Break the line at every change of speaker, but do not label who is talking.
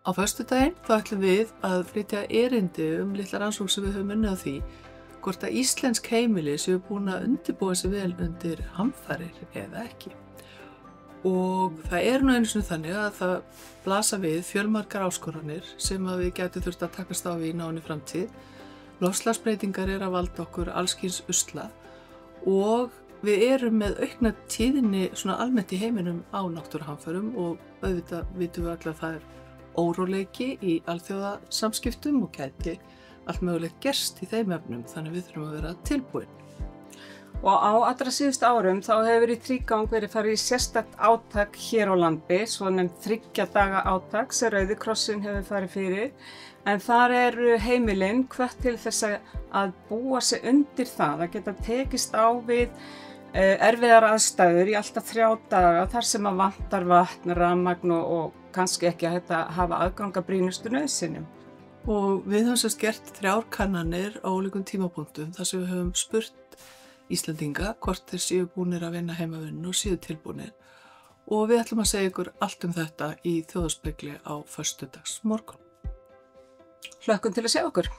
Á föstudaginn þá ætlum við að flytja erindi litla rannsókn sem við höfum unnið á því hvort að íslensk heimili séu búin að undirbúa sig vel undir hamfarir eða ekki. Og það nú einu sinni þannig að það blasa við fjölmargar áskoranir sem að við gætum þurft að takast á við í náinni framtíð. Loftslagsbreytingar að valda okkur alls kyns usla og við erum með aukna tíðni svona almennt í heiminum á náttúruhamförum og auðvitað vitum við allir að það óróleiki í alþjóðasamskiptum og gæti allt mögulegt gerst í þeim efnum, þannig við þurfum að vera tilbúin.
Og á allra síðustu árum þá hefur í þrígang verið farið í sérstakt átak hér á landi, svonefnt 3 daga átak sem Rauði krossinn hefur farið fyrir, en þar eru heimilin hvött til þess að búa sig undir það, að geta tekist á við erfiðar aðstæður í alltaf 3 daga þar sem að vantar vatn, rafmagn og kannski ekki að hafa aðgang að brýnustu nauðsynjum.
Og við höfum gert 3 kannanir á ólíkum tímapunktum þar sem við höfum spurt Íslendinga hvort þeir séu búnir að vinna heimavinnu og séu tilbúnir. Og við ætlum að segja ykkur allt um þetta í Þjóðarspegli á föstudagsmorgun.
Hlökkum til að sjá okkur!